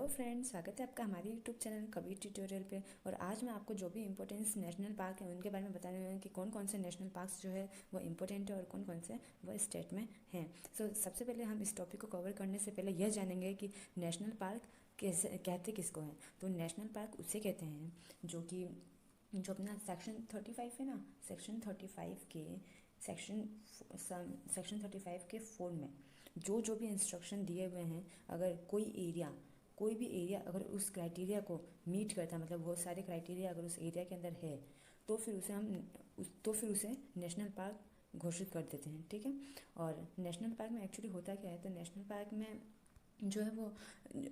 Hello friends, स्वागत है आपका हमारे यूट्यूब चैनल कबीर ट्यूटोरियल पे। और आज मैं आपको जो भी इम्पोर्टेंस नेशनल पार्क है उनके बारे में बताने वाली हूँ कि कौन कौन से नेशनल पार्क्स जो है वो इम्पोर्टेंट है और कौन कौन से वो स्टेट में हैं। सबसे पहले हम इस टॉपिक को कवर करने से पहले यह जानेंगे कि नेशनल पार्क कैसे कहते किसको हैं। तो नेशनल पार्क उसे कहते हैं जो अपना सेक्शन 35 है ना, सेक्शन 35 के सेक्शन 35 के 4 में जो भी इंस्ट्रक्शन दिए हुए हैं, अगर कोई भी एरिया अगर उस क्राइटेरिया को मीट करता है, मतलब वो सारे क्राइटेरिया अगर उस एरिया के अंदर है, तो फिर उसे नेशनल पार्क घोषित कर देते हैं। ठीक है। और नेशनल पार्क में एक्चुअली होता क्या है, तो नेशनल पार्क में जो है वो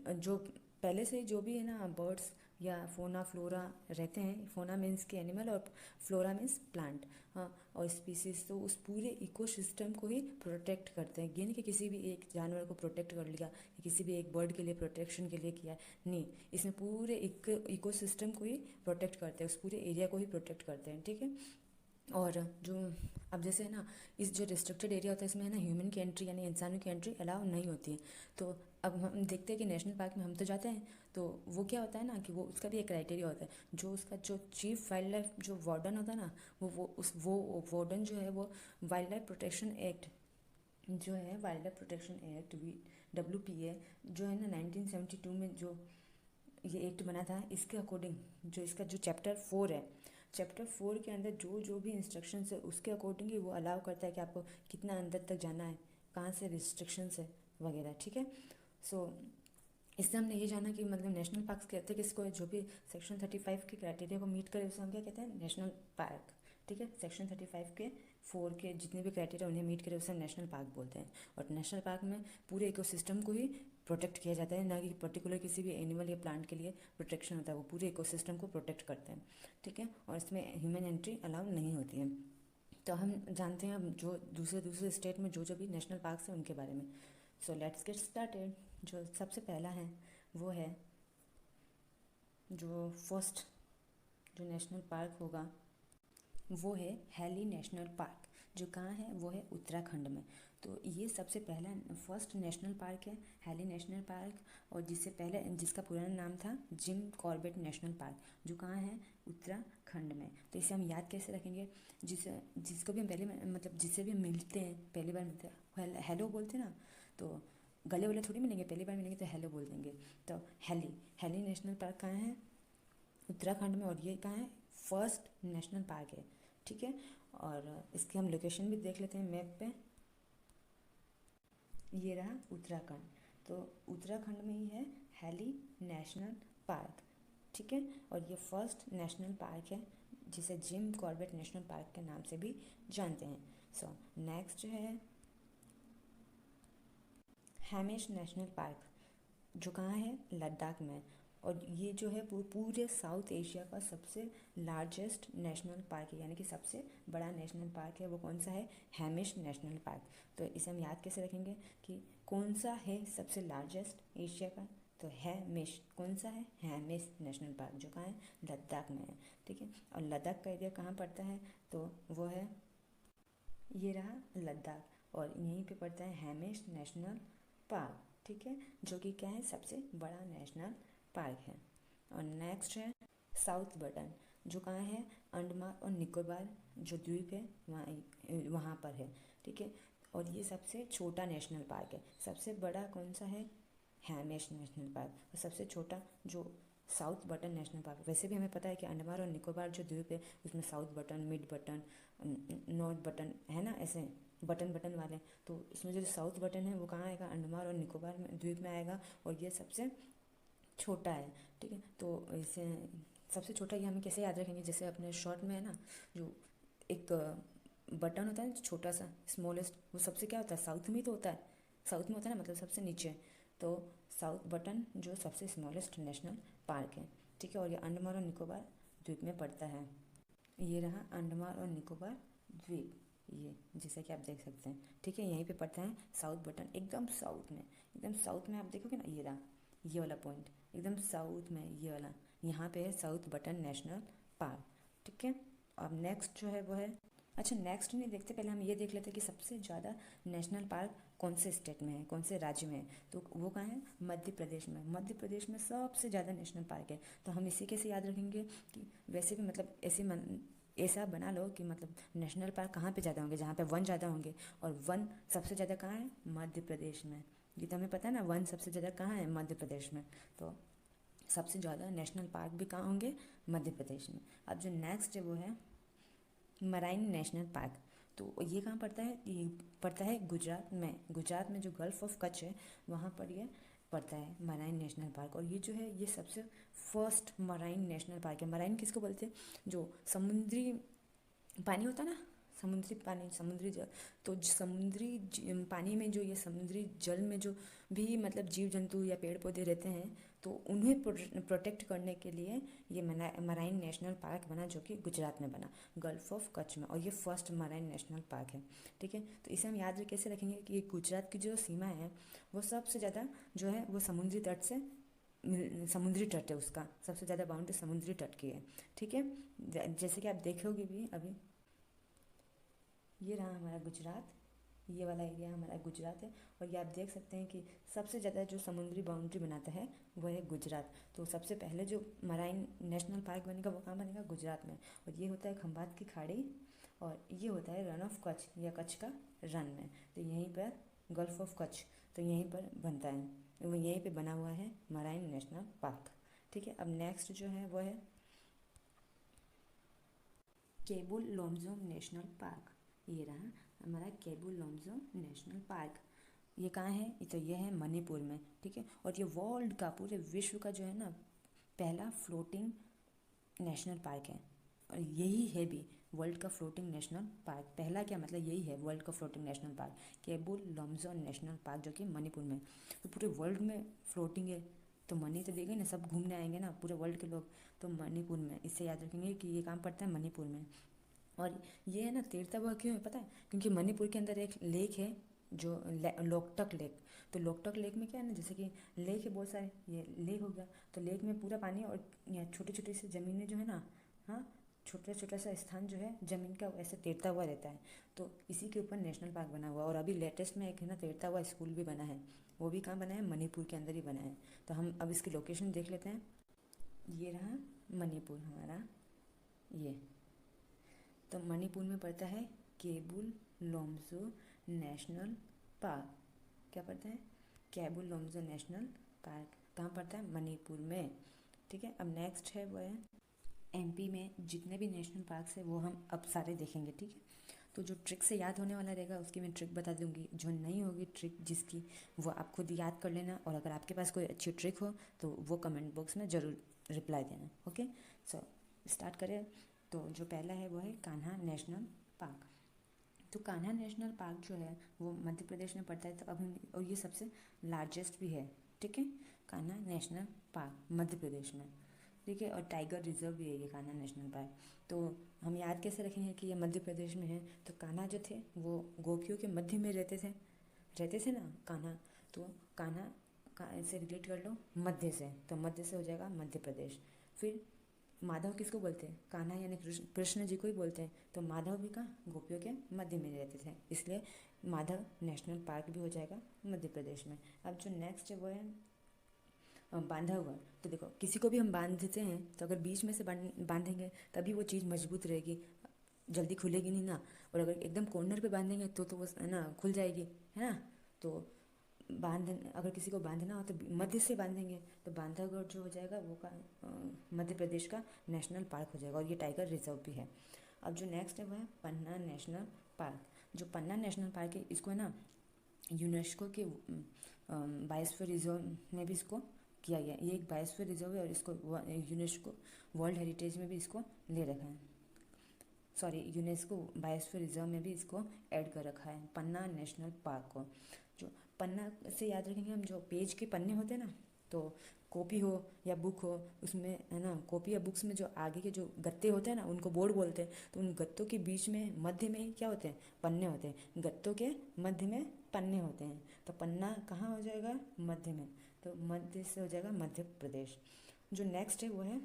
जो पहले से जो भी है ना बर्ड्स या फोना फ्लोरा रहते हैं, फोना मीन्स के एनिमल और फ्लोरा मीन्स प्लांट, हाँ, और स्पीसीज, तो उस पूरे इकोसिस्टम को ही प्रोटेक्ट करते हैं। ये नहीं कि किसी भी एक जानवर को प्रोटेक्ट कर लिया, किसी भी एक बर्ड के लिए प्रोटेक्शन के लिए किया, नहीं, इसमें पूरे इकोसिस्टम को ही प्रोटेक्ट करते हैं, उस पूरे एरिया को ही प्रोटेक्ट करते हैं। ठीक है। और जो अब जैसे है ना, इस जो रिस्ट्रिक्टेड एरिया होता है इसमें है ना ह्यूमन की एंट्री यानी इंसानों की एंट्री अलाउ नहीं होती है। तो अब हम देखते हैं कि नेशनल पार्क में हम तो जाते हैं, तो वो क्या होता है ना कि वो उसका भी एक क्राइटेरिया होता है, जो उसका जो चीफ वाइल्ड लाइफ जो वार्डन होता है ना, वो वार्डन जो है वो वाइल्ड लाइफ प्रोटेक्शन एक्ट जो है, wild life protection act WPA जो है ना 1972 में जो ये एक्ट बना था, इसके अकॉर्डिंग जो इसका जो चैप्टर 4 है, चैप्टर 4 के अंदर जो भी इंस्ट्रक्शंस है उसके अकॉर्डिंग ही वो अलाउ करता है कि आपको कितना अंदर तक जाना है, कहाँ से रिस्ट्रिक्शंस है वगैरह। ठीक है। सो इससे हमने ये जाना कि मतलब नेशनल पार्क कहते हैं किसको है, जो भी सेक्शन 35 के क्राइटेरिया को मीट करे उसे हम क्या कहते हैं, नेशनल पार्क। ठीक है। सेक्शन 35 के 4 के जितने भी क्राइटेरिया उन्हें मीट करे उसे हम नेशनल पार्क बोलते हैं। और नेशनल पार्क में पूरे इकोसिस्टम को ही प्रोटेक्ट किया जाता है, ना कि पर्टिकुलर किसी भी एनिमल या प्लांट के लिए प्रोटेक्शन होता है, वो पूरे इकोसिस्टम को प्रोटेक्ट करते हैं। ठीक है। और इसमें ह्यूमन एंट्री अलाउ नहीं होती है। तो हम जानते हैं अब जो दूसरे स्टेट में जो भी नेशनल पार्क्स हैं उनके बारे में। So let's get started. जो सबसे पहला है वो है जो फर्स्ट जो नेशनल पार्क होगा वो है हैली नेशनल पार्क, जो कहाँ है, वो है उत्तराखंड में। तो ये सबसे पहला फर्स्ट नेशनल पार्क है, हैली नेशनल पार्क। और जिसका पुराना नाम था जिम कॉर्बेट नेशनल पार्क, जो कहाँ है, उत्तराखंड में। तो इसे हम याद कैसे रखेंगे, जिसको भी हम जिससे भी हम मिलते हैं, पहली बार मिलते हैं हेलो बोलते हैं ना, तो गले वाले थोड़ी मिलेंगे, पहली बार मिलेंगे तो हेलो बोल देंगे। तो हैली नेशनल पार्क कहाँ है, उत्तराखंड में। और ये कहाँ है, फर्स्ट नेशनल पार्क है। ठीक है। और इसकी हम लोकेशन भी देख लेते हैं मैप पे। ये रहा उत्तराखंड, तो उत्तराखंड में ही है हैली नेशनल पार्क। ठीक है। और ये फर्स्ट नेशनल पार्क है जिसे जिम कॉर्बेट नेशनल पार्क के नाम से भी जानते हैं। नेक्स्ट जो है हैमिश नेशनल पार्क, जो कहाँ है, लद्दाख में। और ये जो है पूरे साउथ एशिया का सबसे लार्जेस्ट नेशनल पार्क है, यानी कि सबसे बड़ा नेशनल पार्क है। वो कौन सा है, हैमिश नेशनल पार्क। तो इसे हम याद कैसे रखेंगे कि कौन सा है सबसे लार्जेस्ट एशिया का, तो हैमिश। कौन सा है, हैमिश नेशनल पार्क, जो कहाँ है, लद्दाख में है। ठीक है। और लद्दाख का एरिया कहाँ पड़ता है, तो वो है, ये रहा लद्दाख, और यहीं पे पड़ता है हैमिश नेशनल पार्क। ठीक है। जो कि क्या है, सबसे बड़ा नेशनल पार्क है। और नेक्स्ट है साउथ बटन, जो कहाँ है, अंडमान और निकोबार जो द्वीप है वहाँ पर है। ठीक है। और ये सबसे छोटा नेशनल पार्क है। सबसे बड़ा कौन सा है, हैमिश नेशनल पार्क, और सबसे छोटा जो साउथ बटन नेशनल पार्क। वैसे भी हमें पता है कि अंडमान और निकोबार जो द्वीप है उसमें south button, mid button, north button है ना, ऐसे बटन वाले। तो इसमें जो साउथ बटन है वो कहाँ आएगा, अंडमान और निकोबार में द्वीप में आएगा, और ये सबसे छोटा है। ठीक है। तो इसे सबसे छोटा ये हमें कैसे याद रखेंगे, जैसे अपने शॉर्ट में है ना, जो एक बटन होता है ना, छोटा सा स्मॉलेस्ट, वो सबसे क्या होता है, साउथ में ही तो होता है, साउथ में होता है ना, मतलब सबसे नीचे। तो साउथ बटन जो सबसे स्मॉलेस्ट नेशनल पार्क है। ठीक है। और ये अंडमान और निकोबार द्वीप में पड़ता है। ये रहा अंडमान और निकोबार द्वीप, ये जैसा कि आप देख सकते हैं। ठीक है। यहीं पे पड़ता है साउथ बटन, एकदम साउथ में आप देखोगे ना, ये रहा ये वाला पॉइंट, एकदम साउथ में ये वाला, यहाँ पे है साउथ बटन नेशनल पार्क। ठीक है। अब नेक्स्ट जो है वो है अच्छा, नेक्स्ट नहीं देखते, पहले हम ये देख लेते हैं कि सबसे ज़्यादा नेशनल पार्क कौन से स्टेट में है, कौन से राज्य में है। तो वो कहाँ है? मध्य प्रदेश में। मध्य प्रदेश में सबसे ज़्यादा नेशनल पार्क है। तो हम इसी कैसे याद रखेंगे कि वैसे भी मतलब ऐसा बना लो कि मतलब नेशनल पार्क कहाँ पे ज़्यादा होंगे, जहाँ पे वन ज़्यादा होंगे, और वन सबसे ज़्यादा कहाँ है? मध्य प्रदेश में। ये तो हमें पता है ना, वन सबसे ज़्यादा कहाँ है? मध्य प्रदेश में। तो सबसे ज़्यादा नेशनल पार्क भी कहाँ होंगे? मध्य प्रदेश में। अब जो नेक्स्ट है वो है मराइन नेशनल पार्क। तो ये कहाँ पड़ता है? ये पड़ता है गुजरात में। गुजरात में जो गल्फ ऑफ कच्छ है वहाँ पर ये पड़ता है मराइन नेशनल पार्क। और ये जो है ये सबसे फर्स्ट मराइन नेशनल पार्क है। मराइन किसको बोलते हैं? जो समुद्री पानी होता है ना, समुद्री पानी, समुद्री जल। तो पानी में जो ये समुद्री जल में जो भी मतलब जीव जंतु या पेड़ पौधे रहते हैं, तो उन्हें प्रोटेक्ट करने के लिए ये मराइन नेशनल पार्क बना, जो कि गुजरात में बना, गल्फ ऑफ कच्छ में। और ये फर्स्ट मराइन नेशनल पार्क है। ठीक है, तो इसे हम याद कैसे रखेंगे कि गुजरात की जो सीमा है वो सबसे ज़्यादा जो है वो समुद्री तट से समुद्री तट है, उसका सबसे ज़्यादा बाउंड्री समुद्री तट की है। ठीक है, जैसे कि आप देखोगे भी अभी, ये रहा हमारा गुजरात, ये वाला एरिया हमारा गुजरात है। और ये आप देख सकते हैं कि सबसे ज़्यादा जो समुद्री बाउंड्री बनाता है वो है गुजरात। तो सबसे पहले जो मराइन नेशनल पार्क बनेगा वो कहाँ बनेगा? गुजरात में। और ये होता है खंभात की खाड़ी, और ये होता है रन ऑफ कच्छ या कच्छ का रन में। तो यहीं पर गल्फ ऑफ कच्छ, तो यहीं पर बनता है, वो यहीं पे बना हुआ है मराइन नेशनल पार्क। ठीक है, अब नेक्स्ट जो है वो है केबुल लमजो नेशनल पार्क। ये रहा हमारा केबुल लमजो नेशनल पार्क। ये कहाँ है? ये तो ये है मणिपुर में। ठीक है, और ये वर्ल्ड का, पूरे विश्व का जो है ना पहला फ्लोटिंग नेशनल पार्क है। और यही है भी वर्ल्ड का फ्लोटिंग नेशनल पार्क। पहला क्या मतलब यही है वर्ल्ड का floating national park, Keibul Lamjao national park, जो कि मणिपुर में। तो पूरे वर्ल्ड में फ्लोटिंग है, तो मनी तो देगा ना, सब घूमने आएंगे ना पूरे वर्ल्ड के लोग। तो मणिपुर में, इससे याद रखेंगे कि ये काम पड़ता है मणिपुर में। और ये है ना तैरता हुआ क्यों है पता है? क्योंकि मणिपुर के अंदर एक लेक है जो लोकटक लेक। तो लोकटक लेक में क्या है ना, जैसे कि लेक है बहुत सारे, ये लेक हो गया, तो लेक में पूरा पानी, और छोटी छोटी सी ज़मीनें जो है ना, हाँ, छोटा छोटा सा स्थान जो है ज़मीन का ऐसे तैरता हुआ रहता है। तो इसी के ऊपर नेशनल पार्क बना हुआ है। और अभी लेटेस्ट में एक है ना तैरता हुआ स्कूल भी बना है, वो भी कहाँ बना है? मणिपुर के अंदर ही बना है। तो हम अब इसकी लोकेशन देख लेते हैं। ये रहा मणिपुर हमारा, ये तो मणिपुर में पड़ता है केबुल लमजो नेशनल पार्क। क्या पड़ता है? केबुल लमजो नेशनल पार्क कहाँ पड़ता है? मणिपुर में। ठीक है, अब नेक्स्ट है वो है एमपी में जितने भी नेशनल पार्क्स है वो हम अब सारे देखेंगे। ठीक है, तो जो ट्रिक से याद होने वाला रहेगा उसकी मैं ट्रिक बता दूंगी, जो नहीं होगी ट्रिक जिसकी, वो आप खुद याद कर लेना। और अगर आपके पास कोई अच्छी ट्रिक हो तो वो कमेंट बॉक्स में ज़रूर रिप्लाई देना। ओके, सो स्टार्ट करें। तो जो पहला है वो है कान्हा नेशनल पार्क। तो कान्हा नेशनल पार्क जो है वो मध्य प्रदेश में पड़ता है। तो अब हम, और ये सबसे लार्जेस्ट भी है। ठीक है, कान्हा नेशनल पार्क मध्य प्रदेश में। ठीक है, और टाइगर रिजर्व भी है ये कान्हा नेशनल पार्क। तो हम याद कैसे रखेंगे कि ये मध्य प्रदेश में है? तो कान्हा जो थे वो गोपियों के मध्य में रहते थे ना कान्हा। तो कान्हा का से रिलेट कर लो मध्य से, तो मध्य से हो जाएगा मध्य प्रदेश। फिर माधव किसको बोलते हैं? कान्हा यानी कृष्ण जी को ही बोलते हैं। तो माधव भी कहाँ? गोपियों के मध्य में रहते थे, इसलिए माधव नेशनल पार्क भी हो जाएगा मध्य प्रदेश में। अब जो नेक्स्ट है वो है बांधा हुआ। तो देखो किसी को भी हम बांध देते हैं तो अगर बीच में से बांधेंगे तभी वो चीज़ मजबूत रहेगी, जल्दी खुलेगी नहीं ना। और अगर एकदम कॉर्नर पे बांधेंगे तो वो है ना खुल जाएगी, है ना। तो अगर किसी को बांधना हो तो मध्य से बांधेंगे, तो बांधवगढ़ जो हो जाएगा वो का मध्य प्रदेश का नेशनल पार्क हो जाएगा। और ये टाइगर रिजर्व भी है। अब जो नेक्स्ट है वो है पन्ना नेशनल पार्क। जो पन्ना नेशनल पार्क है इसको है ना यूनेस्को के बायोस्फीयर रिजर्व में भी इसको किया गया। ये एक बायोस्फीयर रिजर्व है और इसको यूनेस्को वर्ल्ड हेरिटेज में भी इसको ले रखा है। सॉरी, यूनेस्को बायोस्फीयर रिजर्व में भी इसको ऐड कर रखा है पन्ना नेशनल पार्क को। जो पन्ना से याद रखेंगे हम, जो पेज के पन्ने होते हैं ना, तो कॉपी हो या बुक हो उसमें है ना, कॉपी या बुक्स में जो आगे के जो गत्ते होते हैं ना उनको बोर्ड बोलते हैं। तो उन गत्तों के बीच में मध्य में क्या होते हैं? पन्ने होते हैं। गत्तों के मध्य में पन्ने होते हैं। तो पन्ना कहाँ हो जाएगा? मध्य में। तो मध्य से हो जाएगा मध्य प्रदेश। जो नेक्स्ट है वो है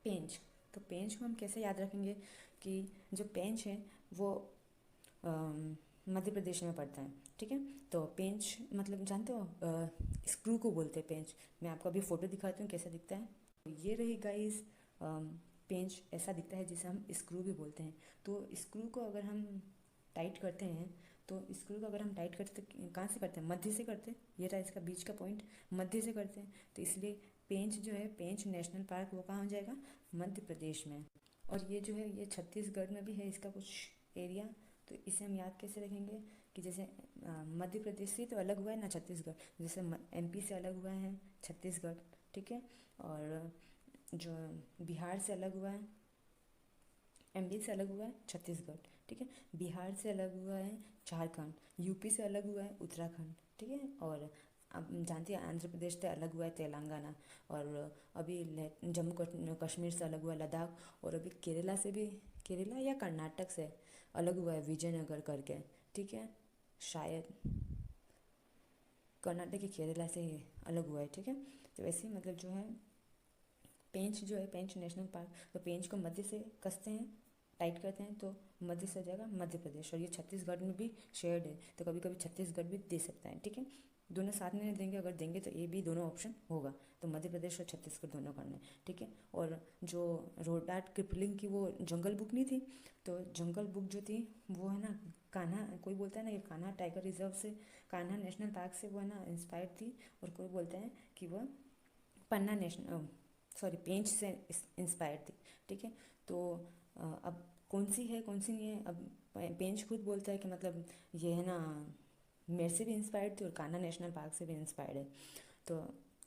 पेंच। तो पेंच को हम कैसे याद रखेंगे कि जो पेंच है वो मध्य प्रदेश में पड़ता है। ठीक है, तो पेंच मतलब जानते हो, स्क्रू को बोलते हैं पेंच। मैं आपको अभी फ़ोटो दिखाती हूँ कैसा दिखता है। ये रही गाइस पेंच, ऐसा दिखता है जिसे हम स्क्रू भी बोलते हैं। तो स्क्रू को अगर हम टाइट करते हैं, तो स्क्रू को अगर हम टाइट करते तो कहाँ से करते हैं, मध्य से करते हैं। ये रहा इसका बीच का पॉइंट, मध्य से करते हैं। तो इसलिए पेंच जो है, पेंच नेशनल पार्क, वो कहाँ हो जाएगा, मध्य प्रदेश में। और ये जो है ये छत्तीसगढ़ में भी है इसका कुछ एरिया। तो इसे हम याद कैसे रखेंगे कि जैसे मध्य प्रदेश से तो अलग हुआ है ना छत्तीसगढ़, जैसे एमपी से अलग हुआ है छत्तीसगढ़। ठीक है, और जो बिहार से अलग हुआ है, एमपी से अलग हुआ है छत्तीसगढ़। ठीक है, बिहार से अलग हुआ है झारखंड, यूपी से अलग हुआ है उत्तराखंड। ठीक है, और अब जानते हैं आंध्र प्रदेश से अलग हुआ है तेलंगाना, और अभी जम्मू कश्मीर से अलग हुआ है लद्दाख, और अभी केरला से भी, केरला या कर्नाटक से अलग हुआ है विजयनगर करके। ठीक है, शायद कर्नाटक के केरला से ही अलग हुआ है। ठीक है, तो वैसे ही मतलब जो है पेंच जो है, पेंच नेशनल पार्क, तो पेंच को मध्य से कसते हैं, टाइट करते हैं, तो मध्य से हो जाएगा मध्य प्रदेश। और ये छत्तीसगढ़ में भी शेयर्ड है, तो कभी कभी छत्तीसगढ़ भी दे सकता है। ठीक है, दोनों साथ में नहीं देंगे, अगर देंगे तो ए बी दोनों ऑप्शन होगा। तो मध्य प्रदेश और छत्तीसगढ़ दोनों करना है। ठीक है, और जो रोडार्ट किपलिंग की वो जंगल बुक नहीं थी, तो जंगल बुक जो थी वो है ना कान्हा, कोई बोलता है ना कि कान्हा टाइगर रिजर्व से, कान्हा नेशनल पार्क से वो है ना इंस्पायर्ड थी, और कोई बोलते हैं कि वह पन्ना नेशनल, सॉरी पेंच से इंस्पायर्ड थी। ठीक है, तो अब कौन सी है कौन सी नहीं है, अब पेंच खुद बोलता है कि मतलब ये है ना मेरे से भी इंस्पायर्ड थी और कान्हा नेशनल पार्क से भी इंस्पायर्ड है। तो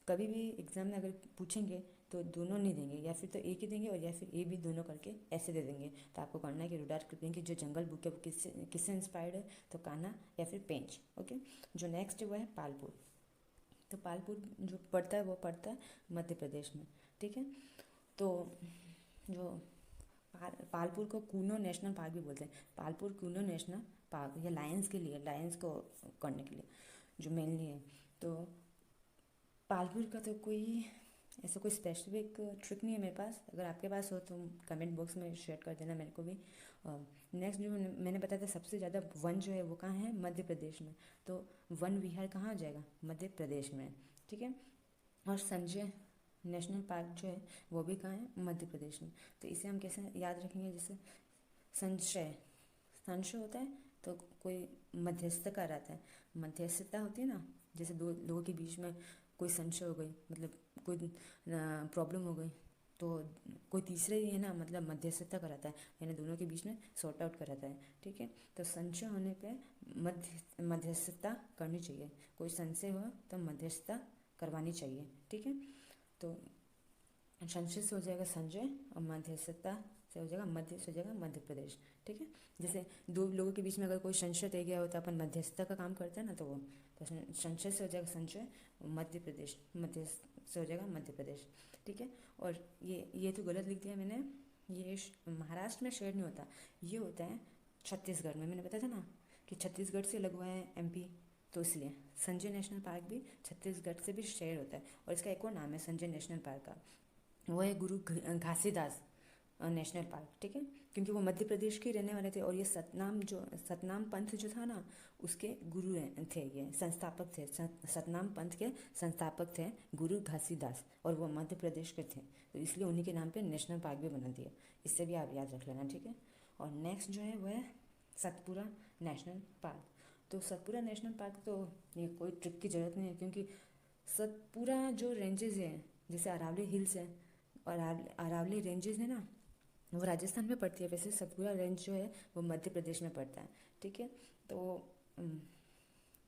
कभी भी एग्जाम में अगर पूछेंगे तो दोनों नहीं देंगे, या फिर तो एक ही देंगे और या फिर ए भी दोनों करके ऐसे दे देंगे। तो आपको करना है कि रुडार्ट किपलिंग की जो जंगल बुक है वो किससे इंस्पायर्ड है, तो कान्हा या फिर पेंच। ओके, जो नेक्स्ट है वो है पालपुर। तो पालपुर जो पड़ता है वो पड़ता है मध्य प्रदेश में। ठीक है, तो जो पालपुर को कूनो नेशनल पार्क भी बोलते हैं। पालपुर कूनो नेशनल पार्क ये लायंस के लिए, लायंस को करने के लिए जो मेनली है। तो पालपुर का तो कोई ऐसा कोई स्पेसिफिक ट्रिक नहीं है मेरे पास, अगर आपके पास हो तो कमेंट बॉक्स में शेयर कर देना मेरे को भी। नेक्स्ट जो मैंने बताया था सबसे ज़्यादा वन जो है वो कहाँ है, मध्य प्रदेश में। तो वन विहार कहाँ हो जाएगा, मध्य प्रदेश में। ठीक है, और संजय नेशनल पार्क जो है वो भी कहाँ है, मध्य प्रदेश में। तो इसे हम कैसे याद रखेंगे, जैसे संशय, संशय होता है तो कोई मध्यस्थता रहता है, मध्यस्थता होती है ना, जैसे दो लोगों के बीच में कोई संशय हो गई, मतलब कोई प्रॉब्लम हो गई, तो कोई तीसरे ही है ना मतलब मध्यस्थता कराता है, यानी दोनों के बीच में सॉर्ट आउट कराता है। ठीक है, तो संशय होने पे मध्यस्थता करनी चाहिए, कोई संशय हो तो मध्यस्थता करवानी चाहिए। ठीक है, तो संशय से हो जाएगा संजय, और मध्यस्थता से हो जाएगा मध्य, से हो जाएगा मध्य प्रदेश। ठीक है, जैसे दो लोगों के बीच में अगर कोई संशय रह गया हो तो अपन मध्यस्थता का काम करते हैं ना, तो वो तो संशय से हो जाएगा संशय, मध्य प्रदेश, मध्य से हो जाएगा मध्य प्रदेश। ठीक है, और ये तो गलत लिख दिया मैंने, ये महाराष्ट्र में शेयर नहीं होता, ये होता है छत्तीसगढ़ में। मैंने बताया था ना कि छत्तीसगढ़ से लग हुआ है एमपी, तो इसलिए संजय नेशनल पार्क भी छत्तीसगढ़ से भी शेयर होता है। और इसका एक और नाम है संजय नेशनल पार्क का, वो है गुरु घासीदास नेशनल पार्क। ठीक है, क्योंकि वो मध्य प्रदेश के रहने वाले थे, और ये सतनाम जो सतनाम पंथ जो था ना उसके गुरु थे, ये संस्थापक थे, सतनाम पंथ के संस्थापक थे गुरु घासीदास, और वो मध्य प्रदेश के थे, तो इसलिए उन्हीं के नाम पे नेशनल पार्क भी बना दिया। इससे भी आप याद रख लेना। ठीक है, और नेक्स्ट जो है वो है सतपुरा नेशनल पार्क। तो सतपुरा नेशनल पार्क तो ये कोई ट्रिक की ज़रूरत नहीं है, क्योंकि सतपुरा जो रेंजेस हैं, जैसे अरावली हिल्स है और अरावली रेंजेस है ना वो राजस्थान में पड़ती है, वैसे सतपुरा रेंज जो है वो मध्य प्रदेश में पड़ता है। ठीक है, तो अम,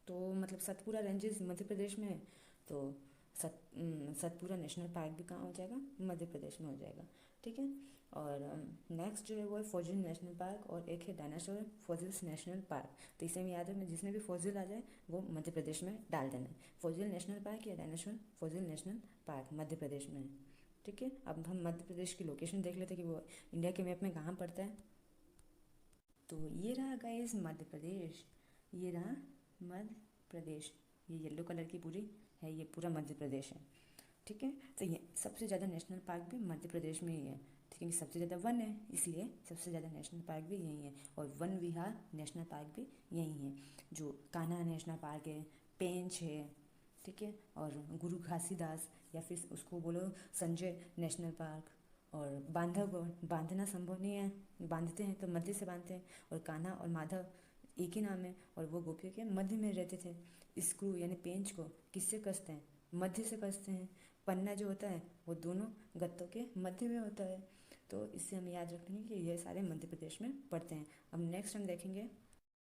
तो मतलब सतपुरा रेंजेस मध्य प्रदेश में है, तो सतपुरा नेशनल पार्क भी कहाँ हो जाएगा, मध्य प्रदेश में हो जाएगा। ठीक है, और नेक्स्ट जो है वो है फोजिल नेशनल पार्क, और एक है डायनासोर फोजिल्स नेशनल पार्क। तो इसे में याद है, जिसमें भी फोजिल आ जाए वो मध्य प्रदेश में डाल देना है, फोजिल नेशनल पार्क या dinosaur fossil national park Madhya Pradesh में है। ठीक है, अब हम मध्य प्रदेश की लोकेशन देख लेते हैं कि वो इंडिया के मैप में कहाँ पड़ता है। तो ये रहा गाइस मध्य प्रदेश, ये रहा मध्य प्रदेश, ये येलो कलर की पूरी है, ये पूरा मध्य प्रदेश है। ठीक है, तो ये सबसे ज़्यादा नेशनल पार्क भी मध्य प्रदेश में ही है। क्योंकि सबसे ज़्यादा वन है, इसलिए सबसे ज़्यादा नेशनल पार्क भी यही है, और वन विहार नेशनल पार्क भी यही है। जो कान्हा नेशनल पार्क है, पेंच है, ठीक है, और गुरु घासीदास या फिर उसको बोलो संजय नेशनल पार्क, और बांधवगढ़, बांधना संभव नहीं है, बांधते हैं तो मध्य से बांधते हैं, और कान्हा और माधव एक ही नाम है, और वो गोपियों के मध्य में रहते थे। स्क्रू यानी पेंच को किससे कसते हैं? मध्य से कसते हैं। पन्ना जो होता है वो दोनों गत्तों के मध्य में होता है। तो इससे हम याद रखेंगे कि ये सारे मध्य प्रदेश में पड़ते हैं। अब नेक्स्ट हम देखेंगे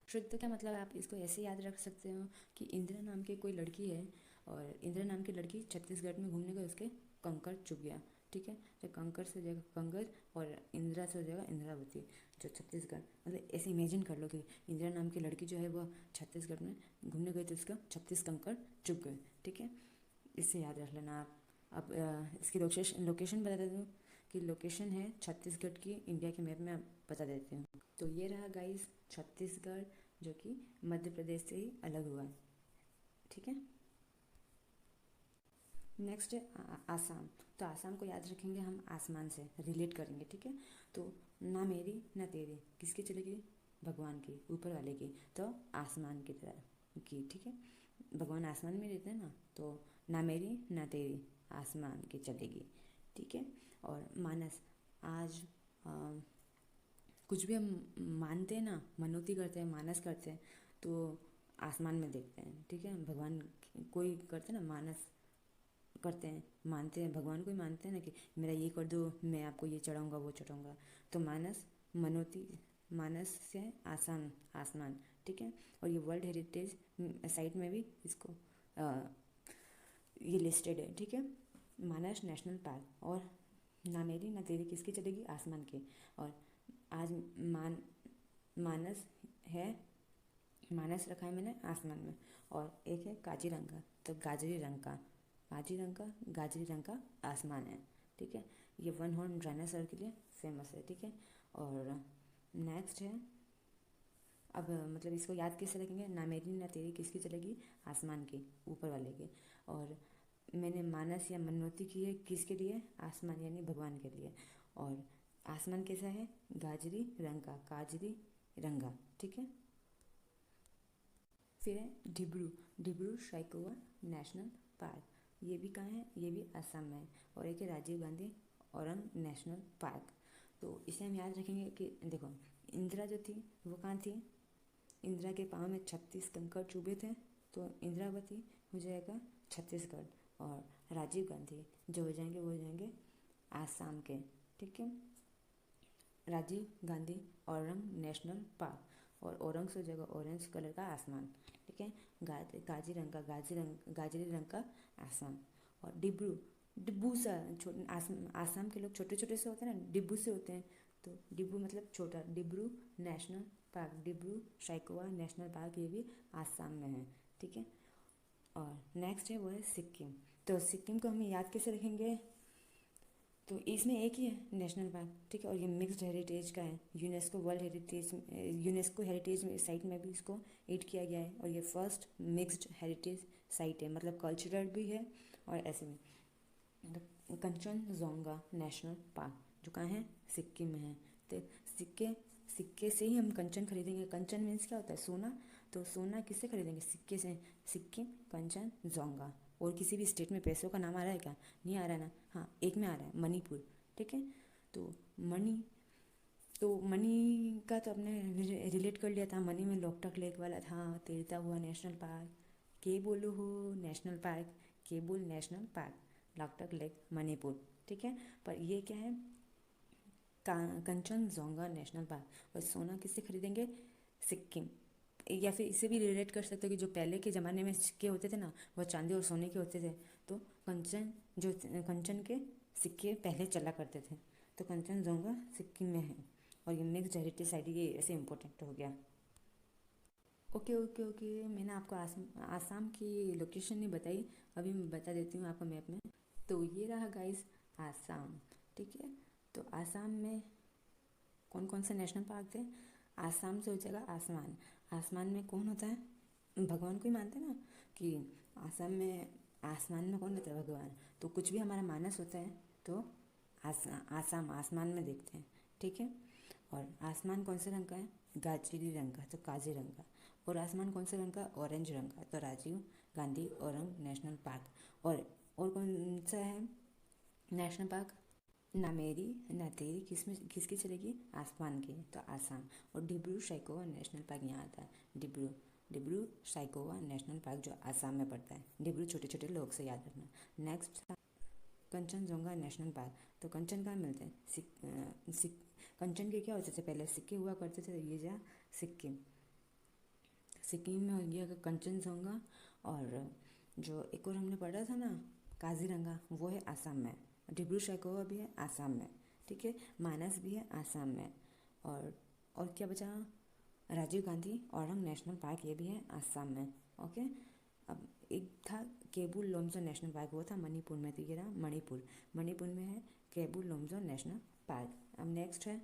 शुद्ध का मतलब। आप इसको ऐसे याद रख सकते हो कि इंदिरा नाम की कोई लड़की है, और इंदिरा नाम की लड़की छत्तीसगढ़ में घूमने गई, उसके कंकर चुभ गया, ठीक है, तो कंकर से हो जाएगा कंगर, और इंदिरा से हो जाएगा इंद्रावती। जो छत्तीसगढ़, मतलब ऐसे इमेजिन कर लो कि इंदिरा नाम की लड़की जो है वो छत्तीसगढ़ में घूमने गई तो उसका 36 कंकर चुभ गए, ठीक है, इससे याद रख लेना आप। अब इसकी लोकेशन बता देती हूँ कि लोकेशन है छत्तीसगढ़ की, इंडिया के मैप में आप बता देती हूँ। तो ये रहा गाइस छत्तीसगढ़, जो कि मध्य प्रदेश से ही अलग हुआ है, ठीक है। नेक्स्ट है आसाम। तो आसाम को याद रखेंगे हम आसमान से रिलेट करेंगे, ठीक है। तो ना मेरी ना तेरी किसकी चलेगी? भगवान की, ऊपर वाले की, तो आसमान की तरह की, ठीक है। भगवान आसमान में रहते हैं ना, तो ना मेरी ना तेरी आसमान की चलेगी, ठीक है। और मानस, आज कुछ भी हम मानते हैं ना, मनोती करते हैं, मानस करते हैं, तो आसमान में देखते हैं, ठीक है। भगवान कोई करते हैं ना, मानस करते हैं, मानते हैं, भगवान को ही मानते हैं ना कि मेरा ये कर दो, मैं आपको ये चढ़ाऊँगा वो चढ़ाऊँगा। तो मानस मनोती, मानस से आसान आसमान, ठीक है। और ये वर्ल्ड हेरिटेज साइट में भी इसको ये लिस्टेड है, ठीक है, मानस नेशनल पार्क। और ना मेरी ना तेरी किसकी चलेगी? आसमान की। और आज मानस है, मानस रखा है मैंने आसमान में। और एक है काजीरंगा, तो गाजरी रंग का, गाजरी रंग का आसमान है, ठीक है। ये वन हॉर्न डायनासोर के लिए फेमस है, ठीक है। और नेक्स्ट है, अब मतलब इसको याद कैसे रखेंगे? ना मेरी ना तेरी किसकी चलेगी? आसमान की, ऊपर वाले की। और मैंने मानस या मनोती की है किसके लिए? आसमान यानी भगवान के लिए। और आसमान कैसा है? गाजरी रंग का, काजरी रंगा, ठीक है। फिर है डिब्रू साइखोवा नेशनल पार्क। ये भी कहाँ है? ये भी असम में है। और एक है राजीव गांधी औरंग नेशनल पार्क। तो इसे हम याद रखेंगे कि देखो, इंदिरा जो थी वो कहाँ थी? इंदिरा के पाँव में 36 कंकड़ चुभे थे, तो इंदिरावती हो जाएगा छत्तीसगढ़। और राजीव गांधी जो हो जाएंगे वो हो जाएंगे आसाम के, ठीक है। राजीव गांधी औरंग नेशनल पार्क, और औरंग से हो जाएगा ऑरेंज कलर का आसमान, ठीक है। गाजरी रंग का आसमान। और डिब्बू सा आसाम के लोग छोटे छोटे से होते हैं ना, डिब्बू से होते हैं, तो डिब्बू मतलब छोटा। Dibru national park, Dibru Saikhowa national park, ये भी आसाम में है, ठीक है। और नेक्स्ट है वो है सिक्किम। तो सिक्किम को हम याद कैसे रखेंगे? तो इसमें एक ही है नेशनल पार्क, ठीक है। और ये मिक्स्ड हेरिटेज का है, यूनेस्को हेरिटेज साइट में भी इसको ऐड किया गया है। और ये फर्स्ट मिक्स्ड हेरिटेज साइट है, मतलब कल्चरल भी है और ऐसे में। कंचनजोंगा नेशनल पार्क जो कहाँ है? सिक्किम में है। तो सिक्के से ही हम कंचन खरीदेंगे। कंचन मीन्स क्या होता है? सोना। तो सोना किससे खरीदेंगे? सिक्के से। सिक्किम कंचनजोंगा। और किसी भी स्टेट में पैसों का नाम आ रहा है क्या? नहीं आ रहा है ना। हाँ, एक में आ रहा है, मणिपुर, ठीक है। तो मणि का तो अपने रिलेट कर लिया था। मणि में लोकटक लेक वाला था, तैरता हुआ national park, Keibul national park, Keibul national park, Loktak lake Manipur, ठीक है। पर ये क्या है? Kanchenjunga national park. और सोना किससे खरीदेंगे? सिक्किम। या फिर इसे भी रिलेट कर सकते हो कि जो पहले के ज़माने में सिक्के होते थे ना, वो चांदी और सोने के होते थे। तो कंचन के सिक्के पहले चला करते थे, तो कंचनजोंगा सिक्किम में है। और ये मिक्स्ड हेरिटेज साइट, ये ऐसे इम्पोर्टेंट हो गया। ओके ओके ओके, मैंने आपको आसाम की लोकेशन नहीं बताई, अभी मैं बता देती हूँ आपको मैप में। तो ये रहा गाइस आसाम, ठीक है। तो आसाम में कौन कौन से नेशनल पार्क थे? आसाम से हो जाएगा आसमान। आसमान में कौन होता है? भगवान को ही मानते हैं ना, कि आसाम में आसमान में कौन रहता है? भगवान। तो कुछ भी हमारा मानस होता है तो आसाम आसमान में देखते हैं, ठीक है। और आसमान कौन से रंग का है? गाजरी रंग का, तो काजीरंगा। और आसमान कौन से रंग का? ऑरेंज रंग का, तो राजीव गांधी औरंग नेशनल पार्क। और कौन सा है नेशनल पार्क? ना मेरी ना तेरी, किसकी चलेगी? आसमान की, तो आसाम। और डिब्रू साइखोवा नेशनल पार्क यहाँ आता है, डिब्रू साइखोवा नेशनल पार्क जो आसाम में पड़ता है। डिब्रू छोटे छोटे लोग से याद रखना। Next Kanchenjunga national park. तो कंचन कहाँ मिलते हैं? कंचन के क्या होते थे पहले? सिक्के हुआ करते थे, ये जा सिक्किम में हो गया कंचनजंगा। और जो एक और हमने पढ़ा था ना काजीरंगा, वो है आसाम में। डिब्रू सैखोवा भी है आसाम में, ठीक है। मानस भी है आसाम में। और क्या बचा? राजीव गांधी औरंग नेशनल पार्क, ये भी है आसाम में, ओके। अब एक था केबुल लोमजो नेशनल पार्क, वो था मणिपुर में, तो ये रहा मणिपुर में है केबुल लोमजो नेशनल पार्क। अब नेक्स्ट है